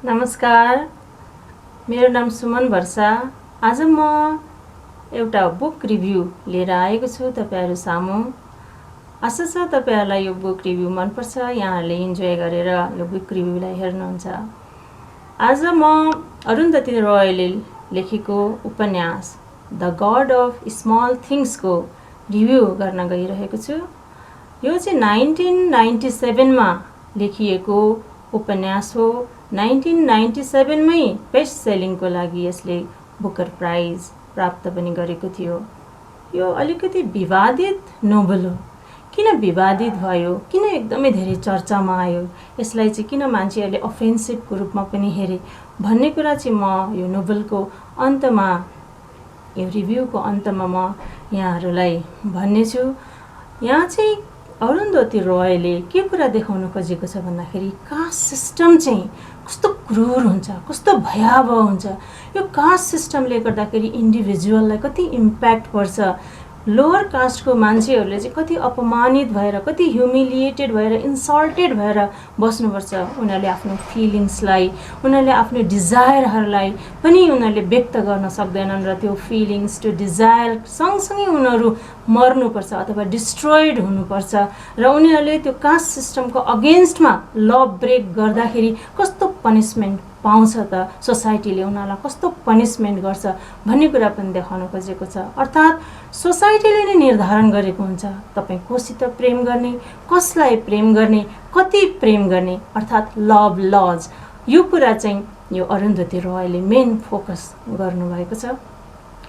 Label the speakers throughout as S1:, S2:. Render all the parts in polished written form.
S1: नमस्कार, मेरो नाम सुमन वर्षा। आज म एउटा बुक रिभ्यू लिएर आएको छु तपाईहरु सामु। आशा छ तपाईहरुलाई यो बुक रिभ्यू मनपर्छ, यहाँहरूले इन्जोय गरेर यो बुक रिभ्यूलाई हेर्नुहुन्छ। आज म अरुन्धती रोयले लेखेको उपन्यास the God of small things को रिभ्यू गर्न गइरहेको छु। यो चाहिँ 1997 मा लेखिएको उपन्यास हो। 1997 मै बेस्ट सेलिङको लागि यसले बुकर प्राइज प्राप्त पनि गरेको थियो। यो अलिकति विवादित नोभल हो। किन विवादित भयो, किन एकदमै धेरै चर्चामा आयो, यसलाई चाहिँ किन मान्छेहरूले अफेन्सिभको रूपमा पनि हेरे भन्ने कुरा चाहिँ म यो नोभलको अन्तमा, यो रिभ्यूको अन्तमा म यहाँहरूलाई भन्ने छु। यहाँ चाहिँ अरुन्धती रोयले के कुरा देखाउन खोजेको छ भन्दाखेरि कास्ट सिस्टम चाहिँ कस्तो क्रूर हुन्छ, कस्तो भयावह हुन्छ। यो कास्ट सिस्टमले गर्दाखेरि इन्डिभिजुअललाई कति इम्प्याक्ट पर्छ, लोअर कास्टको मान्छेहरूले चाहिँ कति अपमानित भएर, कति ह्युमिलिएटेड भएर, इन्सल्टेड भएर बस्नुपर्छ। उनीहरूले आफ्नो फिलिङ्सलाई, उनीहरूले आफ्नो डिजायरहरूलाई पनि उनीहरूले व्यक्त गर्न सक्दैनन् र त्यो फिलिङ्स, त्यो डिजायर सँगसँगै उनीहरू मर्नुपर्छ अथवा डिस्ट्रोयड हुनुपर्छ। र उनीहरूले त्यो कास्ट सिस्टमको अगेन्स्टमा ल ब्रेक गर्दाखेरि कस्तो पनिसमेन्ट पाउँछ त, सोसाइटीले उनीहरूलाई कस्तो पनिसमेन्ट गर्छ भन्ने कुरा पनि देखाउन खोजेको छ। अर्थात् सोसाइटीले नै निर्धारण गरेको हुन्छ तपाईँ कोसित प्रेम गर्ने, कसलाई प्रेम गर्ने, कति प्रेम गर्ने, अर्थात् लभ लज। यो कुरा चाहिँ यो अरुन्धती रोयले मेन फोकस गर्नुभएको छ।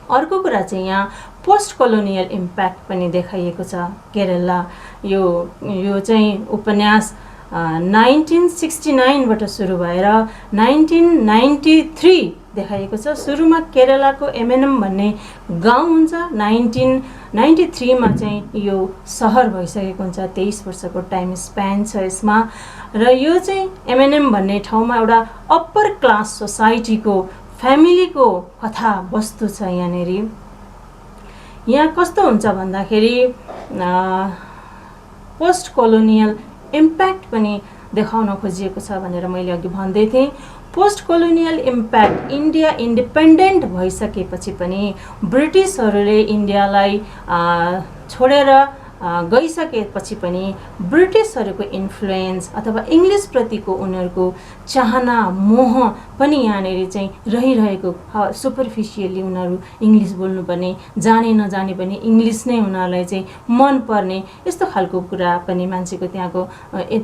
S1: अर्को कुरा चाहिँ यहाँ पोस्ट कोलोनियल इम्प्याक्ट पनि देखाइएको छ। केरला यो चाहिँ उपन्यास 1969 बाट सुरु भएर 1993 देखाइएको छ। सुरुमा केरलाको एमएनएम भन्ने गाउँ हुन्छ। 1993 मा चाहिँ यो सहर भइसकेको हुन्छ। 23 वर्षको टाइम स्प्यान छ यसमा। र यो चाहिँ एमएनएम भन्ने ठाउँमा एउटा अप्पर क्लास सोसाइटीको, फ्यामिलीको कथा वस्तु छ। यहाँनेरि यहाँ कस्तो हुन्छ भन्दाखेरि पोस्ट कोलोनियल इम्प्याक्ट पनि देखाउन खोजिएको छ भनेर मैले अघि भन्दै थिएँ। Post colonial impact India independent भइसकेपछि पनि ब्रिटिसहरूले इन्डियालाई छोडेर गइसकेपछि पनि ब्रिटिसहरूको इन्फ्लुएन्स अथवा इङ्ग्लिसप्रतिको उनीहरूको चाहना, मोह पनि यहाँनिर चाहिँ रहिरहेको। सुपरफिसियली उनीहरू इङ्ग्लिस बोल्नुपर्ने, जाने नजाने पनि इङ्ग्लिस नै उनीहरूलाई चाहिँ मनपर्ने, यस्तो खालको कुरा पनि मान्छेको त्यहाँको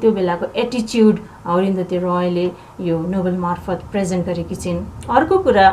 S1: त्यो बेलाको एटिच्युड अरुन्धती रोयले यो नोभल मार्फत प्रेजेन्ट गरेकी छिन्। अर्को कुरा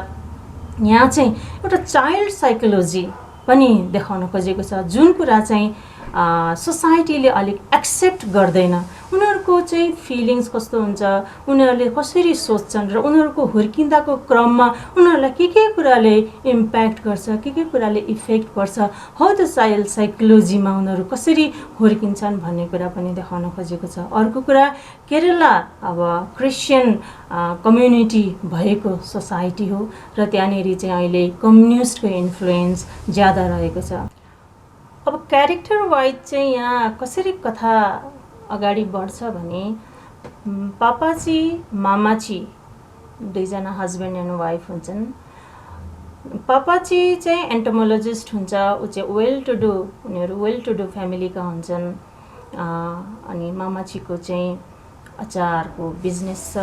S1: यहाँ चाहिँ एउटा चाइल्ड साइकोलोजी पनि देखाउन खोजेको छ, जुन कुरा चाहिँ सोसाइटीले अलिक एक्सेप्ट गर्दैन। उनीहरूको चाहिँ फिलिङ्स कस्तो हुन्छ, उनीहरूले कसरी सोच्छन् र उनीहरूको हुर्किँदाको क्रममा उनीहरूलाई के कुराले इम्प्याक्ट गर्छ, के कुराले इफेक्ट पर्छ, हो त्यो चाइल्ड साइकोलोजीमा उनीहरू कसरी हुर्किन्छन् भन्ने कुरा पनि देखाउन खोजेको छ। अर्को कुरा केरला अब क्रिस्चियन कम्युनिटी भएको सोसाइटी हो र त्यहाँनिर चाहिँ अहिले कम्युनिस्टको इन्फ्लुएन्स ज्यादा रहेको छ। अब क्यारेक्टर वाइज चाहिँ यहाँ कसरी कथा अगाडि बढ्छ भने पापाची, मामाची दुईजना हस्बेन्ड एन्ड वाइफ हुन्छन्। पापाची चाहिँ एन्टोमोलोजिस्ट हुन्छ, ऊ चाहिँ वेल टु डु, उनीहरू वेल टु डु फ्यामिलीका हुन्छन्। अनि मामाचीको चाहिँ अचारको बिजनेस छ।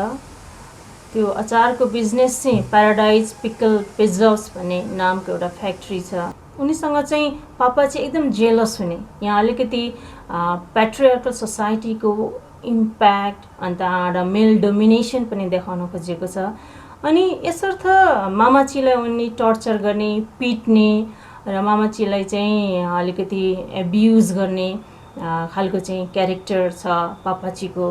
S1: त्यो अचारको बिजनेस चाहिँ प्याराडाइज पिकल प्रिजर्भ्स भन्ने नामको एउटा फ्याक्ट्री छ। उनीसँग चाहिँ पापा चाहिँ एकदम जेलस हुने, यहाँ अलिकति प्याट्रियार्कल सोसाइटीको इम्प्याक्ट अन्त एउटा मेल डोमिनेसन पनि देखाउन खोजेको छ। अनि यसर्थ मामाचीलाई उनी टर्चर गर्ने, पिट्ने र मामाचीलाई चाहिँ अलिकति एब्युज गर्ने खालको चाहिँ क्यारेक्टर छ पापाचीको।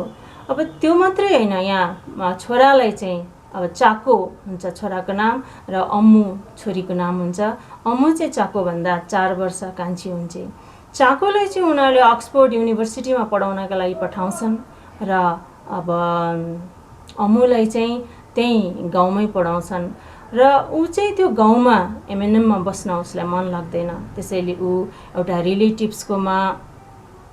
S1: अब त्यो मात्रै होइन, यहाँ छोरालाई चाहिँ अब चाको हुन्छ छोराको नाम र अम्मु छोरीको नाम हुन्छ। अम्मु चाहिँ चाकोभन्दा 4 वर्ष कान्छी हुन्छ। चाकोलाई चाहिँ उनीहरूले अक्सफोर्ड युनिभर्सिटीमा पढाउनका लागि पठाउँछन् र अब अम्मुलाई चाहिँ त्यही गाउँमै पढाउँछन् र ऊ चाहिँ त्यो गाउँमा एमएनएममा बस्न उसलाई मन लाग्दैन। त्यसैले ऊ एउटा रिलेटिभ्सकोमा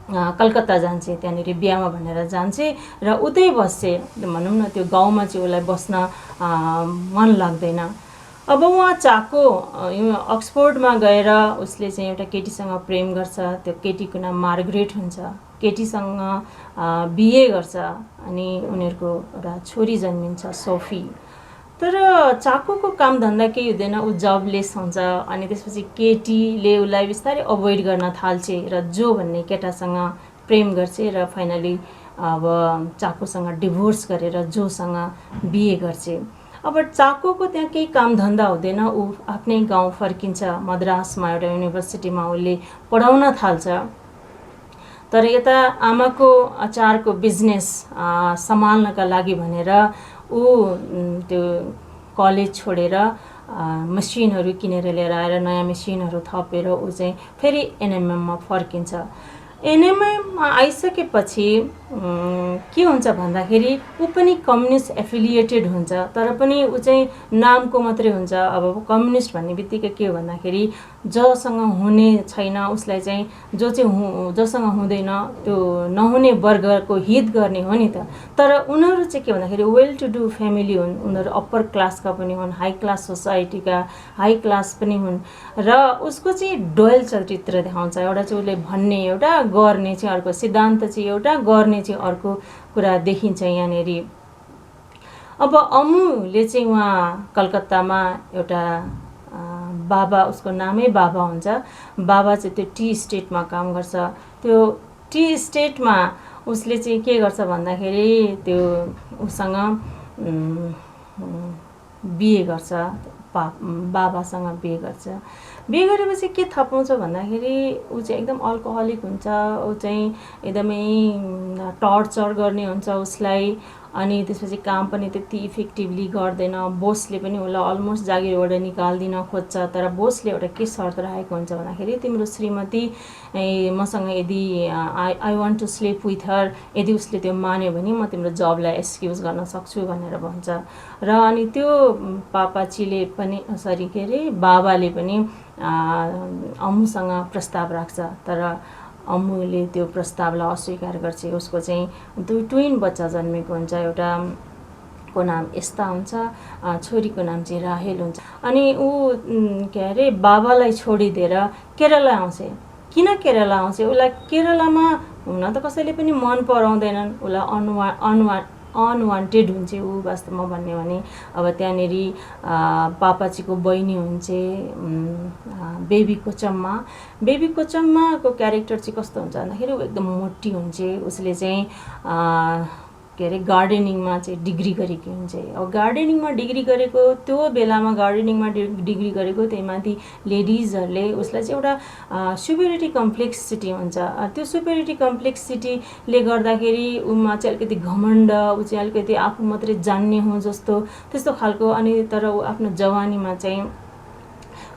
S1: कलकत्ता जान्छे, त्यहाँनिर बिहामा भनेर जान्छे र उतै बस्छे। भनौँ न त्यो गाउँमा चाहिँ उसलाई बस्न मन लाग्दैन। अब उहाँ चाको अक्सफोर्डमा गएर उसले चाहिँ एउटा केटीसँग प्रेम गर्छ। त्यो केटीको नाम मार्गरेट हुन्छ। केटीसँग बिहे गर्छ अनि उनीहरूको एउटा छोरी जन्मिन्छ सोफी। तर चाकोको काम धन्दा केही हुँदैन, ऊ जबलेस हुन्छ। अनि त्यसपछि केटीले उसलाई बिस्तारै अभोइड गर्न थाल्छे र जो भन्ने केटासँग प्रेम गर्छे र फाइनली अब चाकोसँग डिभोर्स गरेर जोसँग बिहे गर्छे। अब चाकोको त्यहाँ केही काम धन्दा हुँदैन, ऊ आफ्नै गाउँ फर्किन्छ। मद्रासमा एउटा युनिभर्सिटीमा उसले पढाउन थाल्छ। तर यता आमाको अचारको बिजनेस सम्हाल्नका लागि भनेर ऊ त्यो कलेज छोडेर मसिनहरू किनेर लिएर आएर नयाँ मसिनहरू थपेर ऊ चाहिँ फेरि एनएमएममा फर्किन्छ। एनएमएममा आइसकेपछि के हुन्छ भन्दाखेरि ऊ पनि कम्युनिस्ट एफिलिएटेड हुन्छ, तर पनि ऊ चाहिँ नामको मात्रै हुन्छ। अब कम्युनिस्ट भन्ने बित्तिकै के हो भन्दाखेरि जसँग हुने छैन उसलाई चाहिँ जोसँग हुँदैन त्यो नहुने वर्गको हित गर्ने हो नि त। तर उनीहरू चाहिँ के भन्दाखेरि वेल टु डु फ्यामिली हुन्, उनीहरू अप्पर क्लासका पनि हुन्, हाई क्लास सोसाइटीका हाई क्लास पनि हुन्। र उसको चाहिँ डोयल चरित्र देखाउँछ। एउटा चाहिँ उसले भन्ने एउटा, गर्ने चाहिँ अर्को, सिद्धान्त चाहिँ एउटा, गर्ने चाहिँ अर्को कुरा देखिन्छ यहाँनिर। अब अमुले चाहिँ उहाँ कलकत्तामा एउटा बाबा, उसको नामै बाबा हुन्छ। बाबा चाहिँ त्यो टी स्टेटमा काम गर्छ। त्यो टी स्टेटमा उसले चाहिँ के गर्छ भन्दाखेरि त्यो उसँग बिहे गर्छ, बाबासँग बिहे गर्छ। बिहे गरेपछि के थाहा पाउँछ भन्दाखेरि ऊ चाहिँ एकदम अल्कोहलिक हुन्छ। ऊ चाहिँ एकदमै टर्चर गर्ने हुन्छ उसलाई। अनि त्यसपछि काम पनि त्यति इफेक्टिभली गर्दैन। बोसले पनि उसलाई अलमोस्ट जागिरबाट निकाल्दिन खोज्छ। तर बोसले एउटा के शर्त राखेको हुन्छ भन्दाखेरि तिम्रो श्रीमती मसँग यदि I want to sleep with her, यदि उसले त्यो मान्यो भने म तिम्रो जबलाई एक्सक्युज गर्न सक्छु भनेर भन्छ। र अनि त्यो पापाचीले पनि बाबाले पनि अमुसँग प्रस्ताव राख्छ। तर अमुले त्यो प्रस्तावलाई अस्वीकार गर्छ। उसको चाहिँ 2 ट्विन बच्चा जन्मेको हुन्छ। एउटा को नाम यस्ता हुन्छ, छोरीको नाम चाहिँ राहेल हुन्छ। अनि ऊ बाबालाई छोडिदिएर केरला आउँछ। किन केरला आउँछ? उसलाई केरलामा हुन त कसैले पनि मन पराउँदैनन्, उसलाई अनवान्टेड हुन्छ ऊ वास्तवमा भन्ने भने। अब त्यहाँनिर पापाचीको बहिनी हुन्छ बेबी कोचम्माको क्यारेक्टर चाहिँ कस्तो हुन्छ भन्दाखेरि ऊ एकदम मोटी हुन्छ। उसले चाहिँ गार्डनिङमा चाहिँ डिग्री गरेकी हुन्छ। अब गार्डनिङमा डिग्री गरेको त्यो बेलामा डिग्री गरेको त्यही माथि लेडिजहरूले उसलाई चाहिँ एउटा सुपेरिटी कम्प्लेक्सिटी हुन्छ। त्यो सुपेरिटी कम्प्लेक्सिटीले गर्दाखेरि उमा चाहिँ अलिकति घमण्ड, ऊ चाहिँ अलिकति आफू मात्रै जान्ने हो जस्तो त्यस्तो खालको। अनि तर ऊ आफ्नो जवानीमा चाहिँ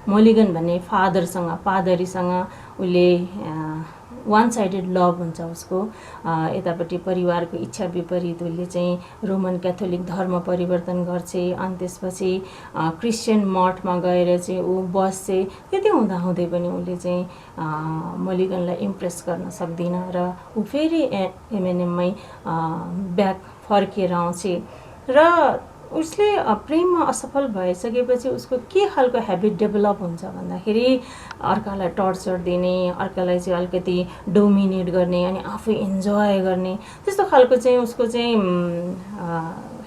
S1: मोलिगन भन्ने पादरीसँग उसले वान साइडेड लभ हुन्छ उसको। यतापट्टि परिवारको इच्छा विपरीत उसले चाहिँ रोमन क्याथोलिक धर्म परिवर्तन गर्छे। अनि त्यसपछि क्रिस्चियन मठमा गएर चाहिँ ऊ बस्छे। त्यति हुँदाहुँदै पनि उसले चाहिँ मोलिगनलाई इम्प्रेस गर्न सक्दिन र ऊ फेरि एमएनएममै ब्याक फर्केर आउँछे। र उसले प्रेममा असफल भइसकेपछि उसको के खालको ह्याबिट डेभलप हुन्छ भन्दाखेरि अर्कालाई टर्चर दिने, अर्कालाई चाहिँ अलिकति डोमिनेट गर्ने अनि आफू इन्जोय गर्ने, त्यस्तो खालको चाहिँ उसको चाहिँ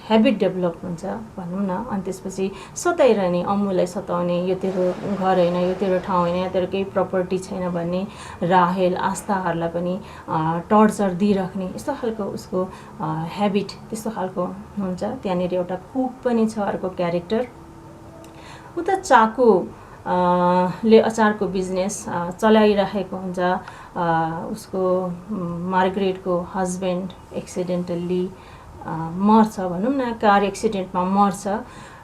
S1: ह्याबिट डेभलप हुन्छ भनौँ न। अनि त्यसपछि सताइरहने, अमुलाई सताउने, यो तेरो घर होइन, यो तेरो ठाउँ होइन, यो तेरो केही प्रपर्टी छैन भन्ने, राहेल आस्थाहरूलाई पनि टर्चर दिइराख्ने, यस्तो खालको उसको ह्याबिट त्यस्तो खालको हुन्छ। त्यहाँनिर एउटा कुक पनि छ अर्को क्यारेक्टर। उता चाको ले अचारको बिजनेस चलाइरहेको हुन्छ। उसको मार्गरेटको हस्बेन्ड एक्सिडेन्टल्ली मर्छ भनौँ न, कार एक्सिडेन्टमा मर्छ।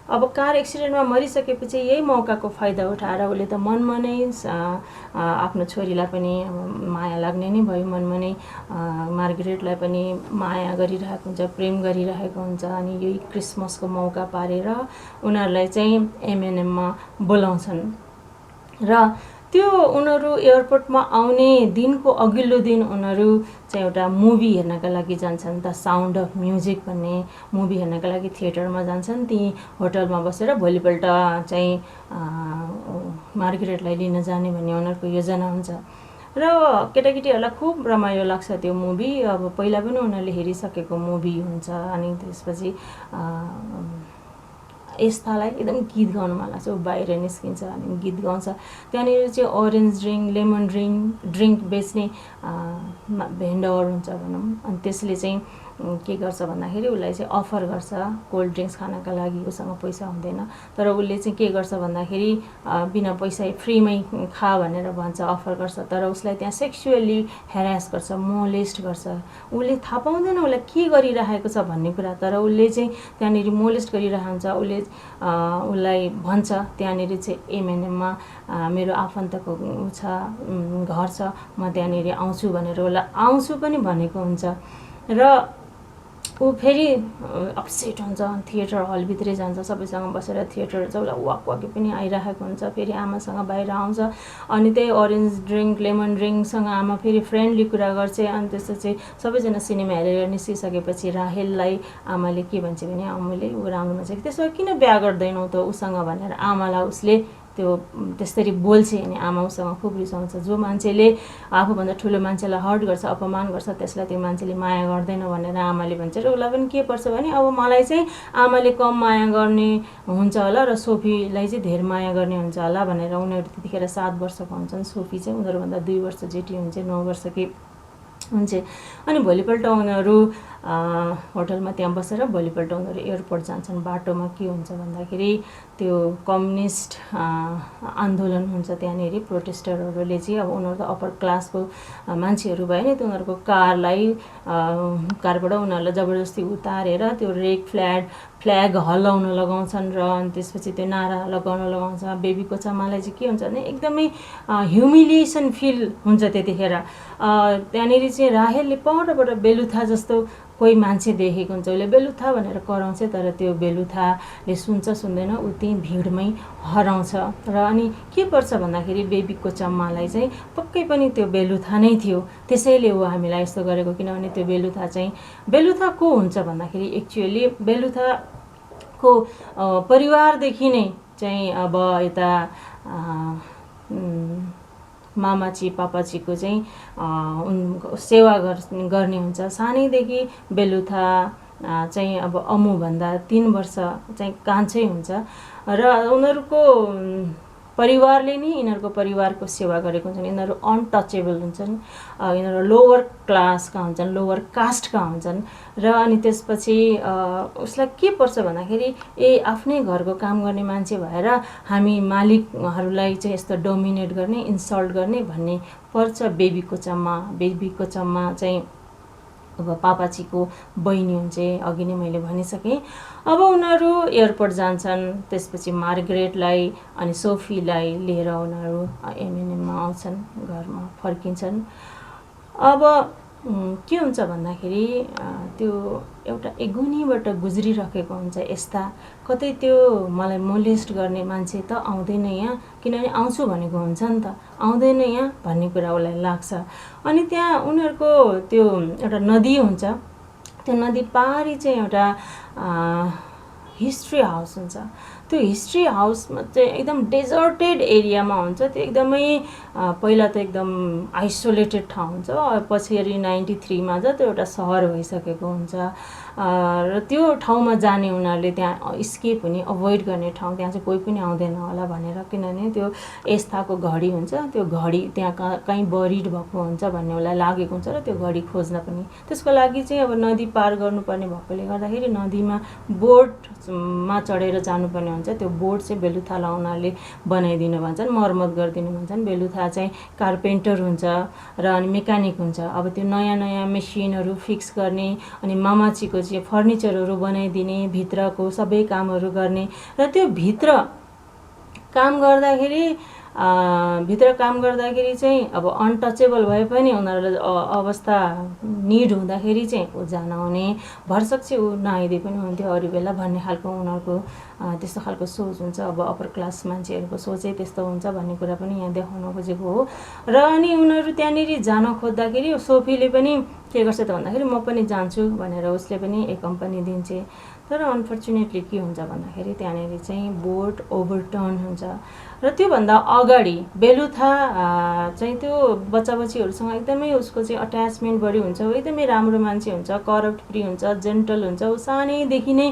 S1: अब कार एक्सिडेन्टमा मरिसकेपछि यही मौकाको फाइदा उठाएर उसले त मनमा नै आफ्नो छोरीलाई पनि माया लाग्ने नै भयो, मनमा नै मार्गरेटलाई पनि माया गरिरहेको हुन्छ, प्रेम गरिरहेको हुन्छ। अनि यही क्रिसमसको मौका पारेर उनीहरूलाई चाहिँ एमएनएममा बोलाउँछन्। र त्यो उनीहरू एयरपोर्टमा आउने दिनको अघिल्लो दिन उनीहरू चाहिँ एउटा मुभी हेर्नका लागि जान्छन्, द साउन्ड अफ म्युजिक भन्ने मुभी हेर्नका लागि थिएटरमा जान्छन्। ती होटलमा बसेर भोलिपल्ट चाहिँ मार्गरेटलाई लिन जाने भन्ने उनीहरूको योजना हुन्छ र केटाकेटीहरूलाई खुब रमाइलो लाग्छ त्यो मुभी। अब पहिला पनि उनीहरूले हेरिसकेको मुभी हुन्छ। अनि त्यसपछि यस्तालाई एकदम गीत गाउनु मन लाग्छ, ऊ बाहिर निस्किन्छ अनि गीत गाउँछ। त्यहाँनिर चाहिँ अरेन्ज ड्रिङ्क, लेमन ड्रिङ्क बेच्ने भेन्डर हुन्छ भनौँ। अनि त्यसले चाहिँ के गर्छ भन्दाखेरि उसलाई चाहिँ अफर गर्छ कोल्ड ड्रिङ्क्स खानका लागि। उसँग पैसा हुँदैन, तर उसले चाहिँ के गर्छ भन्दाखेरि बिना पैसा फ्रीमै खा भनेर भन्छ, अफर गर्छ। तर उसलाई त्यहाँ सेक्सुअली हेरास गर्छ, मोलेस्ट गर्छ। उसले थाहा पाउँदैन उसलाई के गरिरहेको छ भन्ने कुरा, तर उसले चाहिँ त्यहाँनिर मोलेस्ट गरिरहेको हुन्छ। उसले उसलाई भन्छ त्यहाँनिर चाहिँ एमएनएममा मेरो आफन्तको छ घर छ, म त्यहाँनिर आउँछु भनेर उसलाई आउँछु पनि भनेको हुन्छ। र ऊ फेरि अपसेट हुन्छ, थिएटर हलभित्रै जान्छ, सबैसँग बसेर थिएटर चाहिँ उसलाई वाकी पनि आइरहेको हुन्छ। फेरि आमासँग बाहिर आउँछ अनि त्यही अरेन्ज ड्रिङ्क, लेमन ड्रिङ्कसँग आमा फेरि फ्रेन्डली कुरा गर्छ। अनि त्यसपछि सबैजना सिनेमा हेरेर निस्किसकेपछि राहेललाई आमाले के भन्छ भने आमाले ऊ राम्रो भन्छ कि त्यसो किन बिहा गर्दैनौ त उसँग भनेर आमालाई उसले त्यो त्यसरी बोल्छ। अनि आमा उसँग खुब रिसाउँछ। जो मान्छेले आफूभन्दा ठुलो मान्छेलाई हर्ट गर्छ, अपमान गर्छ, त्यसलाई त्यो मान्छेले माया गर्दैन भनेर आमाले भन्छ। र उसलाई पनि के पर्छ भने अब मलाई चाहिँ आमाले कम माया गर्ने हुन्छ होला र सोफीलाई चाहिँ धेर माया गर्ने हुन्छ होला भनेर उनीहरू त्यतिखेर 7 वर्षको हुन्छन्। सोफी चाहिँ उनीहरूभन्दा 2 वर्ष जेठी हुन्छ, 9 वर्षकी हुन्छ। अनि भोलिपल्ट उनीहरू होटलमा त्यहाँ बसेर भोलिपल्ट उनीहरू एयरपोर्ट जान्छन्। बाटोमा के हुन्छ भन्दाखेरि त्यो कम्युनिस्ट आन्दोलन हुन्छ त्यहाँनिर। प्रोटेस्टरहरूले चाहिँ अब उनीहरू त अप्पर क्लासको मान्छेहरू भयो नि, त उनीहरूको कारबाट उनीहरूलाई जबरजस्ती उतारेर त्यो रेड फ्ल्याग हल्लाउन लगाउँछन् र अनि त्यसपछि त्यो नारा लगाउँछ। बेबीको चम्मालाई चाहिँ के हुन्छ भने एकदमै ह्युमिलिएसन फिल हुन्छ त्यतिखेर। त्यहाँनिर चाहिँ राहेलले परबाट बेलुथा जस्तो कोही मान्छे देखेको हुन्छ, उसले बेलुथा भनेर कराउँछ, तर त्यो बेलुथाले सुन्छ सुन्दैन, ऊ त्यहीँ भिडमै हराउँछ। र अनि के पर्छ भन्दाखेरि बेबीको चम्मालाई चाहिँ पक्कै पनि त्यो बेलुथा नै थियो, त्यसैले ऊ हामीलाई यस्तो गरेको। किनभने त्यो बेलुथा को हुन्छ भन्दाखेरि एक्चुअली बेलुथाको परिवारदेखि नै चाहिँ अब यता मामाची पापाचीको चाहिँ सेवा गर्ने हुन्छ। सानैदेखि बेलुथा चाहिँ अब अमुभन्दा 3 वर्ष चाहिँ कान्छै हुन्छ र उनीहरूको परिवारले नै यिनीहरूको परिवारको सेवा गरेको हुन्छन्। यिनीहरू अनटचेबल हुन्छन्, यिनीहरू लोवर क्लासका हुन्छन्, लोवर कास्टका हुन्छन्। र अनि त्यसपछि उसलाई के पर्छ भन्दाखेरि आफ्नै घरको काम गर्ने मान्छे भएर हामी मालिकहरूलाई चाहिँ यस्तो डोमिनेट गर्ने, इन्सल्ट गर्ने भन्ने पर्छ। बेबीको चम्मा चाहिँ अब पापाचीको बहिनी हुन्छ, अघि नै मैले भनिसकेँ। अब उनीहरू एयरपोर्ट जान्छन्, त्यसपछि मार्गरेटलाई अनि सोफीलाई लिएर उनीहरू एमएनएममा आउँछन्, घरमा फर्किन्छन्। अब के हुन्छ भन्दाखेरि त्यो एउटा एगुनीबाट गुज्रिरहेको हुन्छ यस्ता, कतै त्यो मलाई मोलेस्ट गर्ने मान्छे त आउँदैन यहाँ, किनभने आउँछु भनेको हुन्छ नि त, आउँदैन यहाँ भन्ने कुरा उसलाई लाग्छ। अनि त्यहाँ उनीहरूको त्यो एउटा नदी हुन्छ, त्यो नदी पारी चाहिँ एउटा हिस्ट्री हाउस हुन्छ। त्यो हिस्ट्री हाउसमा चाहिँ एकदम डेजर्टेड एरियामा हुन्छ। त्यो एकदमै पहिला त एकदम आइसोलेटेड ठाउँ हुन्छ, पछि 93मा चाहिँ त्यो एउटा सहर भइसकेको हुन्छ। र त्यो ठाउँमा जाने उनीहरूले त्यहाँ स्केप हुने, अभोइड गर्ने ठाउँ, त्यहाँ चाहिँ कोही पनि आउँदैन होला भनेर। किनभने त्यो एस्थाको घडी हुन्छ, त्यो घडी त्यहाँ कहीँ बरिड भएको हुन्छ भन्ने उसलाई लागेको हुन्छ र त्यो घडी खोज्न पनि। त्यसको लागि चाहिँ अब नदी पार गर्नुपर्ने भएकोले गर्दाखेरि नदीमा बोटमा चढेर जानुपर्ने हुन्छ। त्यो बोट चाहिँ बेलुथालाई उनीहरूले बनाइदिनु भन्छन्, मर्मत गरिदिनु भन्छन्। बेलुथा चाहिँ कार्पेन्टर हुन्छ र अनि मेकानिक हुन्छ। अब त्यो नयाँ नयाँ मेसिनहरू फिक्स गर्ने, अनि मामाचीको चाहिँ फर्निचरहरू बनाइदिने, भित्रको सबै कामहरू गर्ने। र त्यो भित्र काम गर्दाखेरि भित्र काम गर्दाखेरि चाहिँ अब अनटचेबल भए पनि उनीहरूलाई अवस्था निड हुँदाखेरि चाहिँ ऊ जान आउने, भरसक चाहिँ ऊ नआइदिए पनि हुन्थ्यो अरू बेला भन्ने खालको उनीहरूको त्यस्तो खालको सोच हुन्छ। अब अप्पर क्लास मान्छेहरूको सोचै त्यस्तो हुन्छ भन्ने कुरा पनि यहाँ देखाउन खोजेको हो। र अनि उनीहरू त्यहाँनिर जान खोज्दाखेरि सोफीले पनि के गर्छ त भन्दाखेरि म पनि जान्छु भनेर उसले पनि एक कम्पनी दिन्छ। तर अनफर्चुनेटली के हुन्छ भन्दाखेरि त्यहाँनिर चाहिँ बोट ओभरटर्न हुन्छ र त्योभन्दा अगाडि बेलुथा चाहिँ त्यो बच्चाबच्चीहरूसँग एकदमै उसको चाहिँ अट्याचमेन्ट बढी हुन्छ, ऊ एकदमै राम्रो मान्छे हुन्छ, करप्ट फ्री हुन्छ, जेन्टल हुन्छ, ऊ सानैदेखि नै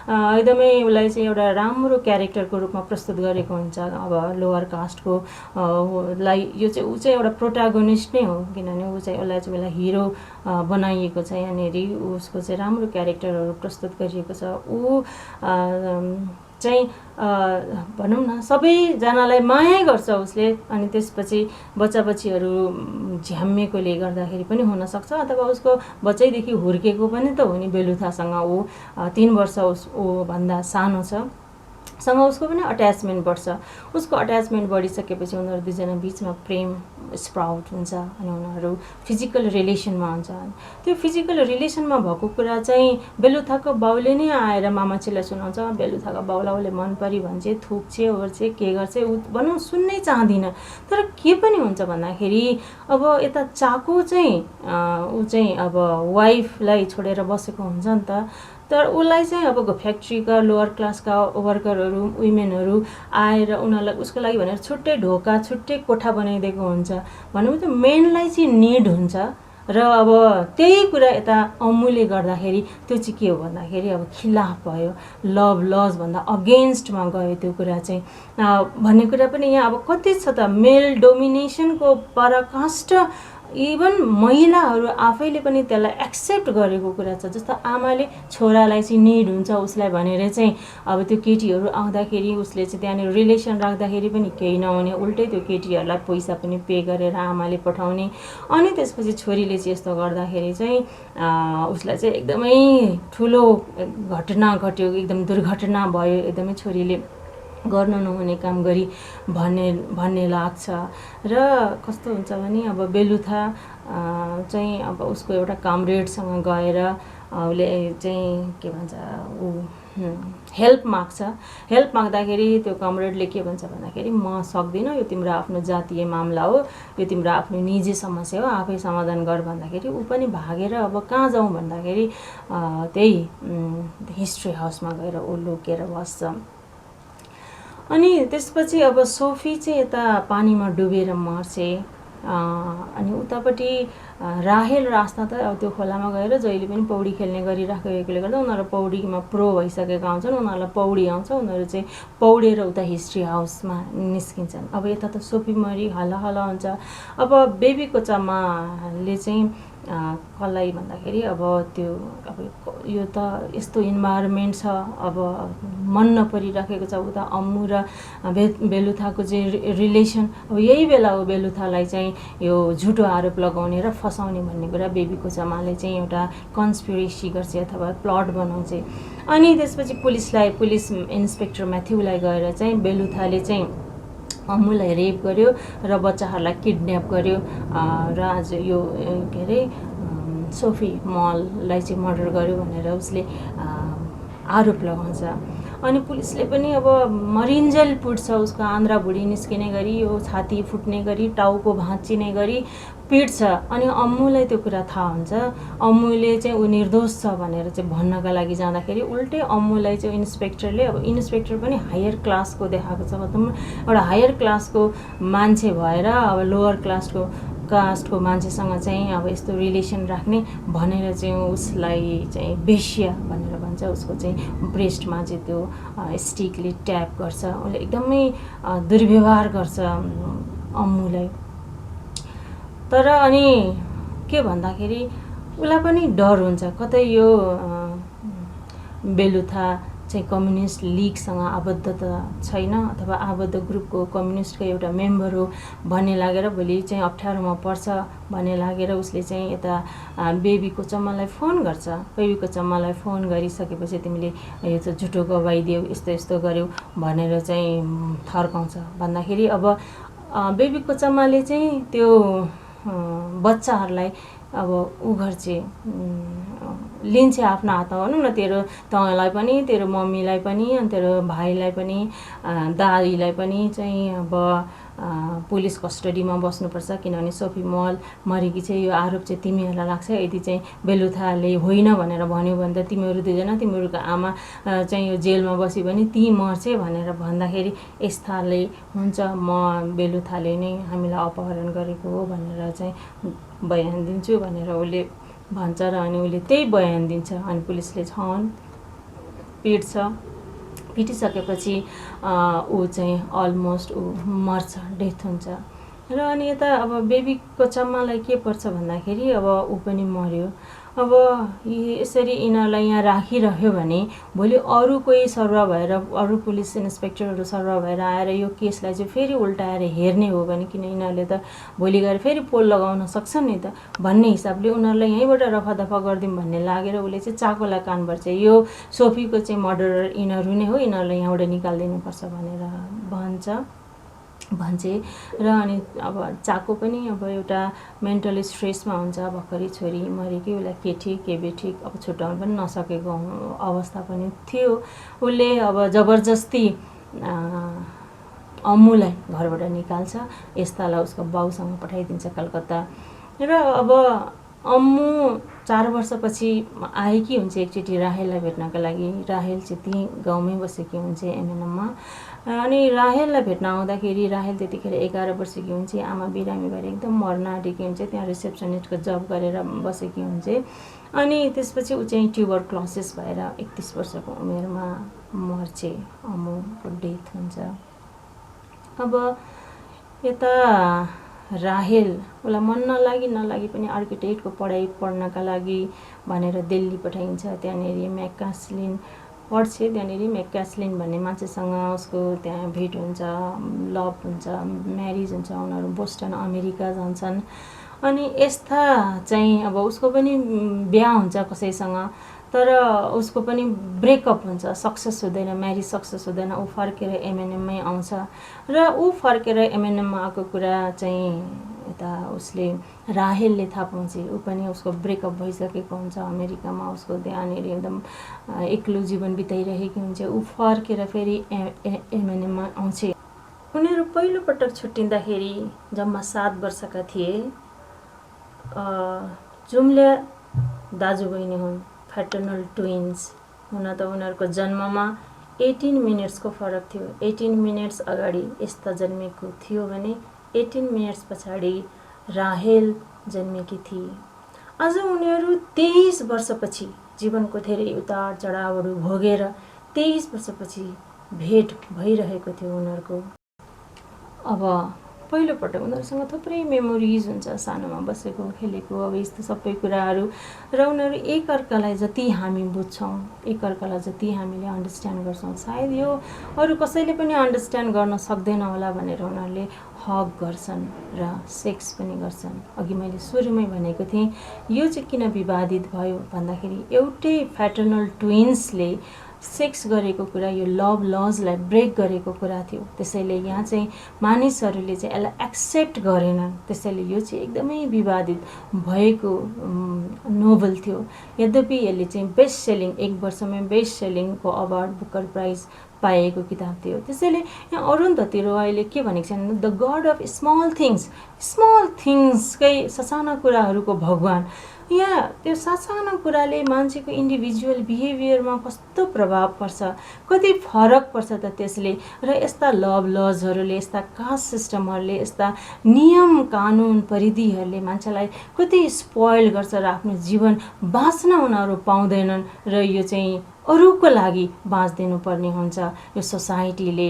S1: एकदमै उसलाई चाहिँ एउटा राम्रो क्यारेक्टरको रूपमा प्रस्तुत गरेको हुन्छ। अब लोवर कास्टको लाई यो चाहिँ ऊ चाहिँ एउटा प्रोटागोनिस्ट नै हो, किनभने ऊ चाहिँ उसलाई चाहिँ उसलाई हिरो बनाइएको छ। यहाँनिर उसको चाहिँ राम्रो क्यारेक्टरहरू प्रस्तुत गरिएको छ। ऊ चाहिँ भनौँ न सबैजनालाई माया गर्छ उसले, अनि त्यसपछि बच्चाबच्चीहरू झ्याम्मेकोले गर्दाखेरि पनि हुनसक्छ, अथवा उसको बच्चैदेखि हुर्केको पनि त हो नि बेलुथासँग। ऊ 3 वर्ष ऊ भन्दा सानो छ, सँग उसको पनि अट्याचमेन्ट बढ्छ। उसको अट्याचमेन्ट बढिसकेपछि उनीहरू दुईजना बिचमा प्रेम स्प्राउट हुन्छ अनि उनीहरू फिजिकल रिलेसनमा हुन्छ। त्यो फिजिकल रिलेसनमा भएको कुरा चाहिँ बेलुथाको बाउले नै आएर मामाछीलाई सुनाउँछ। बेलुथाको बाउलाई उसले मन परी भन्छ, थुक्छे ओर्छे के गर्छ ऊ भनौँ सुन्नै चाहदिनँ। तर के पनि हुन्छ भन्दाखेरि अब यता चाको चाहिँ ऊ चाहिँ अब वाइफलाई छोडेर बसेको हुन्छ नि त, तर उसलाई चाहिँ अब फ्याक्ट्रीका लोवर क्लासका वर्करहरू वुमेनहरू आएर उनीहरूलाई उसको लागि भनेर छुट्टै ढोका छुट्टै कोठा बनाइदिएको हुन्छ। भनौँ त मेनलाई चाहिँ निड हुन्छ। र अब त्यही कुरा यता अम्मुले गर्दाखेरि त्यो चाहिँ के हो भन्दाखेरि अब खिलाफ भयो, लभ लज भन्दा अगेन्स्टमा गयो त्यो कुरा चाहिँ भन्ने कुरा पनि यहाँ अब कति छ त मेल डोमिनेसनको पराकाष्ठ इभन महिलाहरू आफैले पनि त्यसलाई एक्सेप्ट गरेको कुरा छ। जस्तो आमाले छोरालाई चाहिँ निड हुन्छ उसलाई भनेर चाहिँ अब त्यो केटीहरू आउँदाखेरि उसले चाहिँ त्यहाँनिर रिलेसन राख्दाखेरि पनि केही नहुने, उल्टै त्यो केटीहरूलाई पैसा पनि पे गरेर आमाले पठाउने। अनि त्यसपछि छोरीले चाहिँ यस्तो गर्दाखेरि चाहिँ उसलाई चाहिँ एकदमै ठुलो घटना घट्यो, एकदम दुर्घटना भयो, एकदमै छोरीले गर्न नहुने काम गरी भन्ने लाग्छ। र कस्तो हुन्छ भने अब बेलुथा चाहिँ अब उसको एउटा कामरेडसँग गएर उसले चाहिँ के भन्छ ऊ हेल्प माग्छ। हेल्प माग्दाखेरि त्यो कमरेडले के भन्छ भन्दाखेरि म सक्दिनँ, यो तिम्रो आफ्नो जातीय मामला हो, यो तिम्रो आफ्नो निजी समस्या हो, आफै समाधान गर भन्दाखेरि ऊ पनि भागेर अब कहाँ जाउँ भन्दाखेरि त्यही हिस्ट्री हाउसमा गएर ऊ लुकेर बस्छ। अनि त्यसपछि अब सोफी चाहिँ यता पानीमा डुबेर मर्छे। अनि उतापट्टि राहेल र आस्था त अब त्यो खोलामा गएर जहिले पनि पौडी खेल्ने गरिराखेकोले गर्दा उनीहरू पौडीमा प्रो भइसकेका हुन्छन्, उनीहरूलाई पौडी आउँछ, उनीहरू चाहिँ पौडेर उता हिस्ट्री हाउसमा निस्किन्छन्। अब यता त सोफी मरी हल्ला हल्ला हुन्छ। अब बेबीको चम्माले चाहिँ कसलाई भन्दाखेरि अब त्यो अब यो त यस्तो इन्भाइरोमेन्ट छ, अब मन नपरिराखेको छ उता अम्मु र बेलुथाको चाहिँ रिलेसन। अब यही बेला हो बेलुथालाई चाहिँ यो झुटो आरोप लगाउने र फसाउने भन्ने कुरा बेबीको चम्माले चाहिँ एउटा कन्सपिरेसी गर्छ अथवा प्लट बनाउँछ। अनि त्यसपछि पुलिस इन्सपेक्टर म्याथ्यूलाई गएर चाहिँ बेलुथाले चाहिँ अम्मुलाई रेप गर्यो र बच्चाहरूलाई किडन्याप गर्यो र आज यो के अरे सोफी मललाई चाहिँ मर्डर गर्यो भनेर उसले आरोप लगाउँछ। अनि पुलिसले पनि अब मरिन्जेल पुट्छ, उसको आन्द्रा भुँडी निस्किने गरी, यो छाती फुट्ने गरी, टाउको भाँचिने गरी पिट्छ। अनि अम्मुलाई त्यो कुरा थाहा हुन्छ, अम्मुले चाहिँ ऊ निर्दोष छ भनेर चाहिँ भन्नका लागि जाँदाखेरि उल्टै अम्मुलाई चाहिँ इन्सपेक्टरले, अब इन्सपेक्टर पनि हायर क्लासको देखाएको छ, मतलब एउटा हायर क्लासको मान्छे भएर अब लोवर कास्टको मान्छेसँग चाहिँ अब यस्तो रिलेसन राख्ने भनेर चाहिँ उसलाई चाहिँ बेश्या भनेर भन्छ। उसको चाहिँ ब्रेस्टमा चाहिँ त्यो स्टिकले ट्याप गर्छ, उसले एकदमै दुर्व्यवहार गर्छ अम्मुलाई। तर अनि के भन्दाखेरि उसलाई पनि डर हुन्छ, कतै यो बेलुथा चाहिँ कम्युनिस्ट लिगसँग आबद्ध त छैन अथवा आबद्ध ग्रुपको कम्युनिस्टको एउटा मेम्बर हो भन्ने लागेर भोलि चाहिँ अप्ठ्यारोमा पर्छ भन्ने लागेर उसले चाहिँ यता बेबीको चम्मालाई फोन गर्छ। बेबीको चम्मालाई फोन गरिसकेपछि तिमीले यो चाहिँ झुटो गवाई दियौ, यस्तो यस्तो गर्यौ भनेर चाहिँ थर्काउँछ। भन्दाखेरि अब बेबी कोचम्माले चाहिँ त्यो बच्चाहरूलाई अब ऊ गर्छ, लिन्छ आफ्नो हातमा, भनौँ न, तेरो तँलाई पनि, तेरो मम्मीलाई पनि, अनि तेरो भाइलाई पनि, दाईलाई पनि चाहिँ अब पुलिस कस्टडीमा बस्नुपर्छ, किनभने सोफी मल मरेकी चाहिँ यो आरोप चाहिँ तिमीहरूलाई लाग्छ। यदि चाहिँ बेलुथाले होइन भनेर भन्यो भने त तिमीहरू दुईजना, तिमीहरूको आमा चाहिँ यो जेलमा बस्यो भने ती मर्छे भनेर भन्दाखेरि यस्ताले हुन्छ म बेलुथाले नै हामीलाई अपहरण गरेको हो भनेर चाहिँ बयान दिन्छु भनेर उसले भन्छ र अनि उसले त्यही बयान दिन्छ। अनि पुलिसले छन् पिट्छ, पिटिसकेपछि ऊ चाहिँ अलमोस्ट ऊ मर्छ, डेथ हुन्छ। र अनि यता अब बेबी कोचम्मालाई के पर्छ भन्दाखेरि अब ऊ पनि मर्यो। अब यसरी यिनीहरूलाई यहाँ राखिरह्यो भने भोलि अरू कोही सर्वा भएर, अरू पुलिस इन्सपेक्टरहरू सर्वा भएर आएर यो केसलाई चाहिँ फेरि उल्टाएर हेर्ने हो भने, किन यिनीहरूले त भोलि गएर फेरि पोल लगाउन सक्छन् नि त भन्ने हिसाबले उनीहरूलाई यहीँबाट रफादफा गरिदिउँ भन्ने लागेर उसले चाहिँ चाकोलाई कानबाट चाहिँ यो सोफीको चाहिँ मर्डरर यिनीहरू नै हो, यिनीहरूलाई यहाँबाट निकालिदिनुपर्छ भनेर भन्छे। र अनि अब चाको पनि अब एउटा मेन्टली स्ट्रेसमा हुन्छ, भर्खरै छोरी मरेकी, उसलाई के ठिक के बेठिक अब छुट्याउनु पनि नसकेको अवस्था पनि थियो। उसले अब जबरजस्ती अम्मुलाई घरबाट निकाल्छ, यस्तालाई उसको बाउसँग पठाइदिन्छ कलकत्ता। र अब अम्मु 4 वर्षपछि आएकी हुन्छ एकचोटि राहेललाई भेट्नका लागि। राहेल चाहिँ त्यहीँ गाउँमै बसेकी हुन्छ एमएनएममा। अनि राहेललाई भेट्न आउँदाखेरि राहेल त्यतिखेर 11 वर्षकी हुन्छ, आमा बिरामी भएर एकदम मर्न आँटेकी हुन्छ, त्यहाँ रिसेप्सनिस्टको जब गरेर बसेकी हुन्छ। अनि त्यसपछि ऊ चाहिँ ट्युबरक्लोसिस भएर 31 वर्षको उमेरमा मर्छे, अम्मुको डेथ हुन्छ। अब यता राहेल उसलाई मन नलागी पनि आर्किटेक्टको पढाइ पढ्नका लागि भनेर दिल्ली पठाइन्छ। त्यहाँनिर म्याकास्लिन पढ्छ, त्यहाँनिर म्याकास्लिन भन्ने मान्छेसँग उसको त्यहाँ भेट हुन्छ, लभ हुन्छ, म्यारिज हुन्छ, उनीहरू बोस्टन अमेरिका जान्छन्। अनि यस्ता चाहिँ अब उसको पनि बिहा हुन्छ कसैसँग, तर उसको पनि ब्रेकअप हुन्छ, सक्सेस हुँदैन, म्यारिज सक्सेस हुँदैन। ऊ फर्केर एमएनएममै आउँछ र ऊ फर्केर एमएनएममा आएको कुरा चाहिँ यता उसले राहेलले थाहा पाउँछ। ऊ पनि उसको ब्रेकअप भइसकेको हुन्छ अमेरिकामा, उसको त्यहाँनिर एकदम एक्लो जीवन बिताइरहेकी हुन्छ। ऊ फर्केर फेरि एमएनएममा आउँछ। उनीहरू पहिलोपटक छुट्टिँदाखेरि जम्मा 7 वर्षका थिए। जुम्ल्या दाजुबहिनी हुन्, फ्याटर्नल ट्विन्स हुन त उनीहरूको जन्ममा 18 मिनट्सको फरक थियो। 18 मिनट्स अगाडि यस्ता जन्मेको थियो भने 18 मिनट्स पछाडि राहेल जन्मेकी थिए। आज उनीहरू 23 वर्षपछि जीवनको धेरै उतार चढावहरू भोगेर 23 वर्षपछि भेट भइरहेको थियो उनीहरूको। अब पहिलोपटक उनीहरूसँग थुप्रै मेमोरिज हुन्छ, सानोमा बसेको खेलेको अब यस्तो सबै कुराहरू। र उनीहरू एकअर्कालाई जति हामी बुझ्छौँ, एकअर्कालाई जति हामीले अन्डरस्ट्यान्ड गर्छौँ, सायद यो अरू कसैले पनि अन्डरस्ट्यान्ड गर्न सक्दैन होला भनेर उनीहरूले हग गर्छन् र सेक्स पनि गर्छन्। अघि मैले सुरुमै भनेको थिएँ यो चाहिँ किन विवादित भयो भन्दाखेरि एउटै फ्याटर्नल ट्विन्सले सेक्स गरेको कुरा यो लभ लजलाई ब्रेक गरेको कुरा थियो। त्यसैले यहाँ चाहिँ मानिसहरूले चाहिँ यसलाई एक्सेप्ट गरेनन्। त्यसैले यो चाहिँ एकदमै विवादित भएको नोभल थियो। यद्यपि यसले चाहिँ बेस्ट सेलिङ, 1 वर्षमै बेस्ट सेलिङको अवार्ड बुकर प्राइज पाएको किताब थियो। त्यसैले यहाँ अरुन्धती रोयले के भनेको छन्, द गड अफ स्मल थिङ्सकै ससाना कुराहरूको भगवान। यहाँ त्यो साना कुराले मान्छेको इन्डिभिजुअल बिहेभियरमा कस्तो प्रभाव पर्छ, कति फरक पर्छ त त्यसले। र यस्ता लभ लजहरूले, यस्ता कास्ट सिस्टमहरूले, यस्ता नियम कानुन परिधिहरूले मान्छेलाई कति स्पोइल गर्छ र आफ्नो जीवन बाँच्न उनीहरू पाउँदैनन्। र यो चाहिँ अरूको लागि बाँच्दिनु पर्ने हुन्छ। यो सोसाइटीले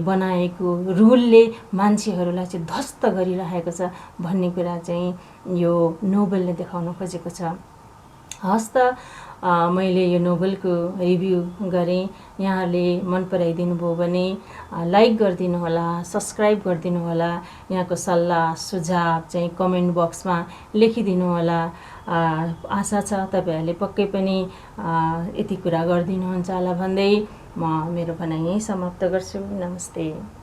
S1: बनाएको रुलले मान्छेहरूलाई चाहिँ ध्वस्त गरिरहेको छ भन्ने कुरा चाहिँ यो नोभलले देखाउन खोजेको छ। हस् त, मैले यो नोभलको रिभ्यू गरेँ। यहाँहरूले मन पराइदिनु भयो भने लाइक गरिदिनु होला, सब्सक्राइब गरिदिनु होला। यहाँको सल्लाह सुझाव चाहिँ कमेन्ट बक्समा लेखिदिनु होला। आशा छ तपाईँहरूले पक्कै पनि यति कुरा गरिदिनुहुन्छ होला भन्दै म मेरो भनाइ यहीँ समाप्त गर्छु। नमस्ते।